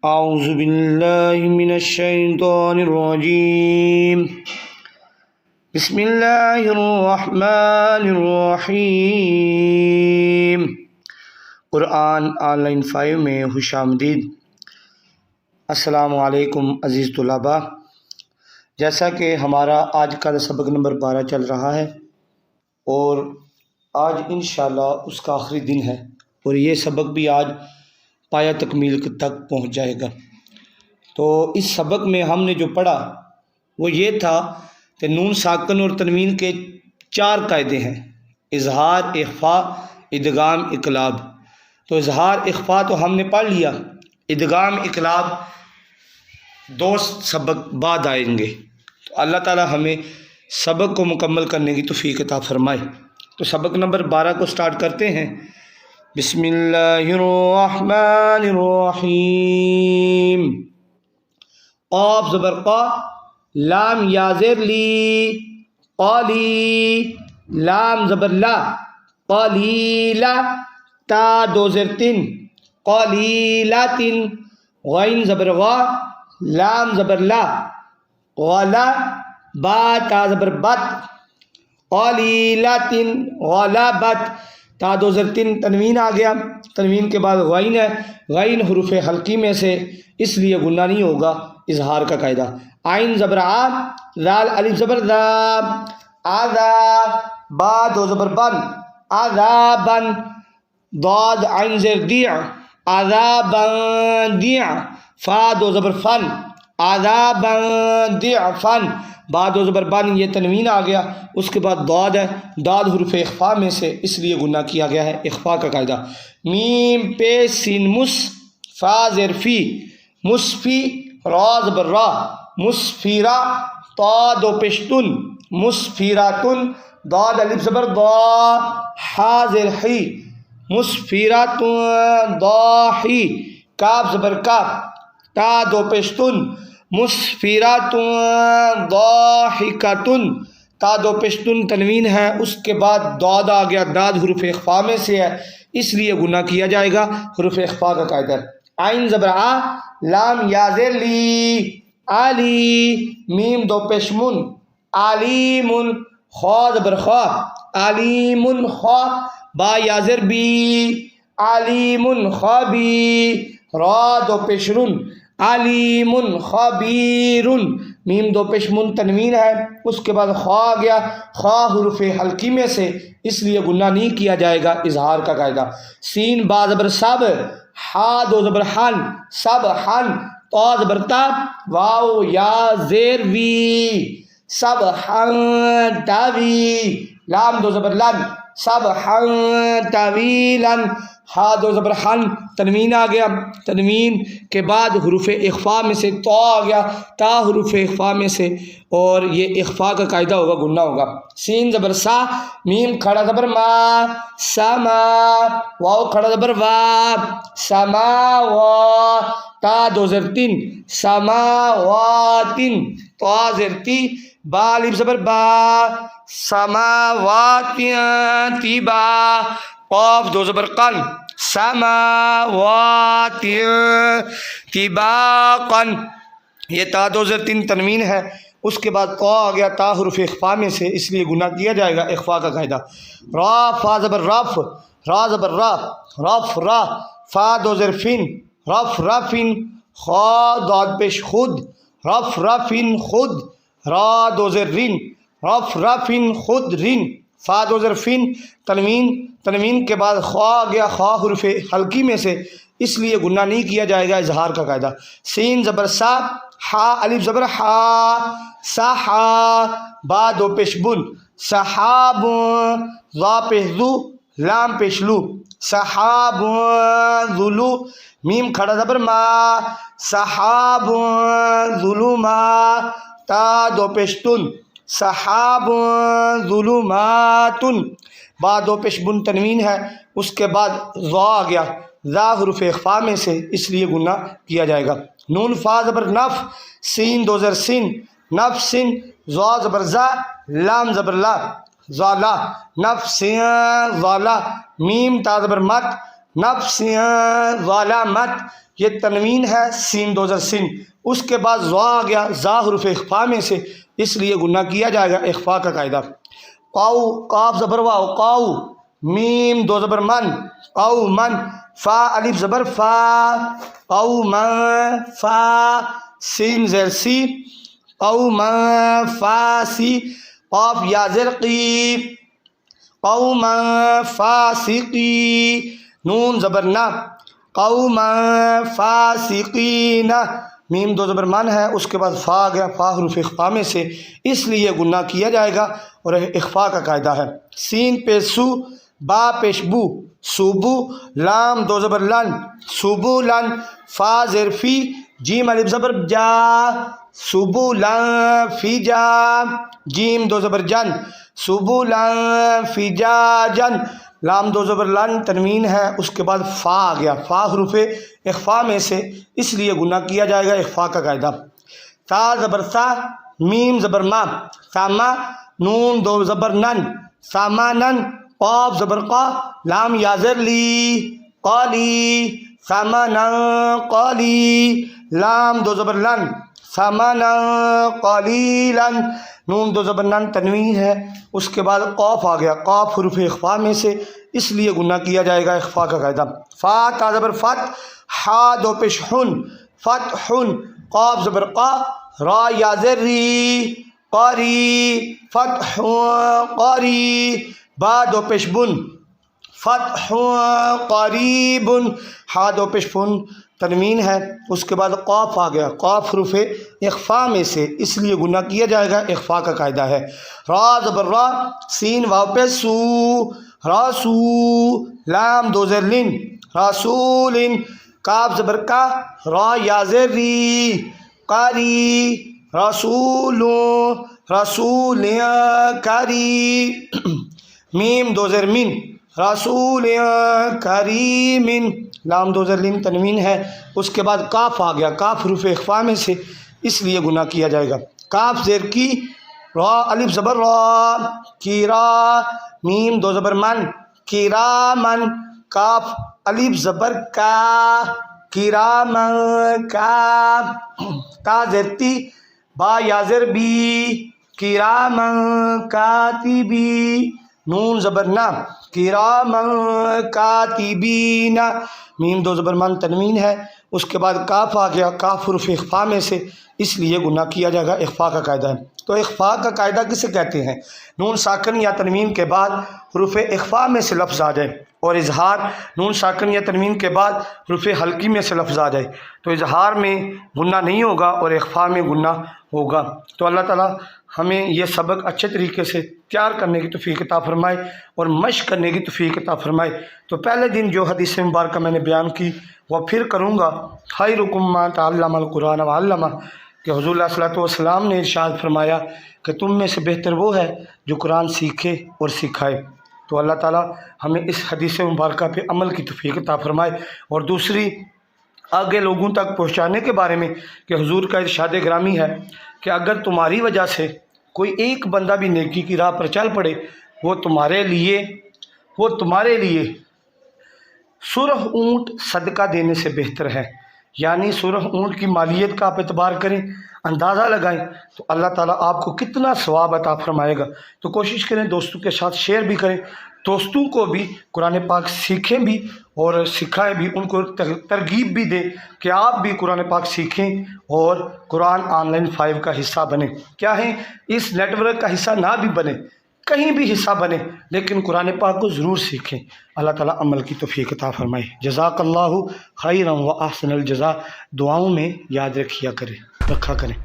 اعوذ باللہ من الشیطان الرجیم بسم اللہ الرحمن الرحیم۔ قرآن آن لائن 5 میں خوش آمدید۔ السلام علیکم عزیز طلباء، جیسا کہ ہمارا آج کا سبق نمبر 12 چل رہا ہے اور آج انشاءاللہ اس کا آخری دن ہے اور یہ سبق بھی آج پایہ تکمیل تک پہنچ جائے گا۔ تو اس سبق میں ہم نے جو پڑھا وہ یہ تھا کہ نون ساکن اور تنوین کے 4 قاعدے ہیں: اظہار، اخفاء، ادغام، اقلاب۔ تو اظہار اخفاء تو ہم نے پڑھ لیا، ادغام اقلاب 2 سبق بعد آئیں گے۔ تو اللہ تعالی ہمیں سبق کو مکمل کرنے کی توفیق عطا فرمائے۔ تو سبق نمبر 12 کو سٹارٹ کرتے ہیں۔ بسم اللہ الرحمن الرحیم۔ قاف زبر قا، لام یا زیر لی، قالی، لام زبر لا، قلیلا، تا 2 زیر 3، قلیلات، غین زبر غا، لام زبر لا، غلا، با تا زبر بت، قلیلات، غلبت، تا 2 زیر 3، تنوین آ گیا، تنوین کے بعد غین ہے، غین حروف حلقی میں سے، اس لیے غنہ نہیں ہوگا، اظہار کا قاعدہ۔ عین زبر آ، ذال الف زبر ذا، آذا، با 2 زبر بن، عذابن، ضاد عین زیر دیع، عذابن دیع، فا 2 زبر فن، عذابن دیعفن، با 2 زبر بن، یہ تنوین آ گیا۔ اس کے بعد ضاد ہے، ضاد حروف اخفاء میں سے، اس لیے غنہ کیا گیا ہے، اخفاء کا قاعدہ۔ میم پے سین مس، فا زیر فی، مسفی، را زبر را، مسفیرہ، تا 2 پیشتن، مسفیراتن، ضاد الف زبر ضا، حا زیر حی، مسفیراتن، ضاحی، کاف زبر کاف، تا 2 پیشتن، مسفیراتن، ضاحکاتن، تا 2 پیشتن، تنوین ہے۔ اس کے بعد ضاد آ گیا، ضاد حروف اخفاء میں سے ہے، اس لیے غنہ کیا جائے گا، حروف اخفاء کا قاعدہ۔ عین زبر آ، لام یا زیر لی، علی، میم 2 پیشمن، علیمن، خا زبر خا، علیمن خا، با یا زیر بی، علیمن خبی، را 2 پیشرن، علیمن خبیرن، میم 2 پیشمن، تنوین ہے۔ اس کے بعد خا آ گیا، خا حروف حلقی میں سے، اس لیے غنہ نہیں کیا جائے گا، اظہار کا قاعدہ۔ سین با زبر سب، ہا 2 زبر حن، سب حن، تا زبر تا، واو یا زیر وی، سب حن تاوی، لام 2 زبر لن، سب حن طویلاً، ہا 2 زبر حن، تنوین آ گیا، تنوین کے بعد حروف اخفاء میں سے تا آ گیا، تا حروف اخفاء میں سے، اور یہ اخفاء کا قاعدہ ہوگا، غنہ ہوگا۔ سین زبر سا، میم کھڑا زبر ما، سما، واو کھڑا زبر وا، سماوا، تا 2 زیر 3، سماواتن، تا زیر تی، با الف زبر با، سماواتن تیبا، قاف 2 زبر قن، سماوات طباقا، یہ تا 2 زیر 3، تنوین ہے۔ اس کے بعد تا آ گیا، تا حروف اخفاء میں سے، اس لیے غنہ کیا جائے گا، اخفاء کا قاعدہ۔ را فا زبر رف، را زبر را، رف را، فا 2 زیر فن، رف رفن، خا ضاد پیش خود، رف رفن خود، را 2 زیر رن، رف رفن خود رن، فا 2 زیر فن، تنوین، تنوین کے بعد خا آ گیا، خا حروف حلقی میں سے، اس لیے غنہ نہیں کیا جائے گا، اظہار کا قاعدہ۔ سین زبر سا، ہا الف زبر ہا، سحا، با 2 پیش بن، سحاب، ضا پیش ذو، لام پیش لو، سحاب ذلو، میم کھڑا زبر ما، سحاب ظلما، تا 2 پیشتن، سحاب ظلماتن، با 2 پیش بن، تنوین ہے۔ اس کے بعد ضا آ گیا، ذا حروف اخفاء میں سے، اس لیے غنہ کیا جائے گا۔ نون فا زبر نف، سین 2 زیر سین، نفسن، ضا زبر زا، لام زبر لا، ضالا، نفس ضالا، میم تا زبر مت، نفس ظلمت، یہ تنوین ہے سین دو زر سین، اس کے بعد ضا آ گیا، ضا حروف اخفا میں سے، اس لیے گناہ کیا جائے گا اخفا کا قاعدہ۔ قو، قاف زبر واو قو، میم دو زبر من قومن، فا الف زبر فا قومن فا، سین زیر سی قومن فاسی، قاف یا زر قی قومن فاسقی، نون زبر نا قومن فاسقین، میم دو زبر من ہے، اس کے بعد فا آ گیا، فا حروف اخفا میں سے، اس لیے گناہ کیا جائے گا اور اخفا کا قاعدہ ہے۔ سین پیش سو، با پیش بو صوبو، لام دو زبر لن صوبو لن، فا زیر فی، جیم الف زبر جا صوبو لن فی جا، جیم دو زبر جن صوبو لن فی جا جن، لام دو زبر لن تنوین ہے، اس کے بعد فا آ گیا، فا حروف اخفا میں سے، اس لیے گناہ کیا جائے گا اخفا کا قاعدہ۔ تا زبر سا، میم زبر ما ساما، نون دو زبر نن سامانن، قاف زبر قا، لام یا زر لی قالی سامانن قالی، لام دو زبر لن سامانن قالیلن، نون دو زبر نن تنوین ہے، اس کے بعد قاف آ گیا، قاف حروف اخفا میں سے، اس لیے گناہ کیا جائے گا اخفا کا قاعدہ۔ فا تا زبر فت، ہا دو پیش ہن فتحن، قاف زبر قا، را یا زر ری قاری فتح قاری، با دو پیش بن فتح قریب، ہا دو پیش فن تنوین ہے، اس کے بعد قاف آ گیا، قاف حروف اخفا میں سے، اس لیے گناہ کیا جائے گا اخفا کا قاعدہ ہے۔ را زبر را، سین واو پہ سو راسو، لام دو زر لن راسول، کاف زبر کا، را یا زر ری قاری رسول رسول کری، میم دو زر من رسول کریم، لام دو زر لم تنوین ہے، اس کے بعد کاف آ گیا، کاف حروف اخفا میں سے، اس لیے گناہ کیا جائے گا۔ کاف زیر کی، را الف زبر را کی را، میم دو زبر من کی را من، کاف الف زبر کا کی را من کا، تا زیر تی، با یا زر بی کی را من کاتبی، نون زبر نا کرامن کاتبین، میم دو زبر من تنوین ہے، اس کے بعد کاف آ گیا، کاف حروف اخفا میں سے، اس لیے گناہ کیا جائے گا اخفا کا قاعدہ ہے۔ تو اخفا کا قاعدہ کسے کہتے ہیں؟ نون ساکن یا تنوین کے بعد حروف اخفا میں سے لفظ آ جائے، اور اظہار نون ساکن یا تنوین کے بعد حروف حلقی میں سے لفظ آ جائے، تو اظہار میں گناہ نہیں ہوگا اور اخفا میں گناہ ہوگا۔ تو اللہ تعالیٰ ہمیں یہ سبق اچھے طریقے سے تیار کرنے کی توفیق عطا فرمائے اور مشق کرنے کی توفیق عطا فرمائے۔ تو پہلے دن جو حدیث مبارکہ میں نے بیان کی وہ پھر کروں گا، خیرکم من تعلم القرآن وعلمہ، کہ حضور علیہ الصلوۃ والسلام نے ارشاد فرمایا کہ تم میں سے بہتر وہ ہے جو قرآن سیکھے اور سکھائے۔ تو اللہ تعالیٰ ہمیں اس حدیث مبارکہ پہ عمل کی توفیق عطا فرمائے، اور دوسری آگے لوگوں تک پہنچانے کے بارے میں کہ حضور کا ارشاد گرامی ہے کہ اگر تمہاری وجہ سے کوئی ایک بندہ بھی نیکی کی راہ پر چل پڑے، وہ تمہارے لیے سرخ اونٹ صدقہ دینے سے بہتر ہے۔ یعنی سرخ اونٹ کی مالیت کا آپ اعتبار کریں، اندازہ لگائیں تو اللہ تعالیٰ آپ کو کتنا ثواب عطا فرمائے گا۔ تو کوشش کریں دوستوں کے ساتھ شیئر بھی کریں، دوستوں کو بھی قرآن پاک سیکھیں بھی اور سکھائیں بھی، ان کو ترغیب بھی دیں کہ آپ بھی قرآن پاک سیکھیں اور قرآن آن لائن 5 کا حصہ بنیں۔ کیا ہے، اس نیٹ ورک کا حصہ نہ بھی بنیں، کہیں بھی حصہ بنے، لیکن قرآن پاک کو ضرور سیکھیں۔ اللہ تعالیٰ عمل کی توفیق عطا فرمائے۔ جزاک اللہ خیرا و احسن الجزاء، دعاؤں میں یاد رکھا کریں۔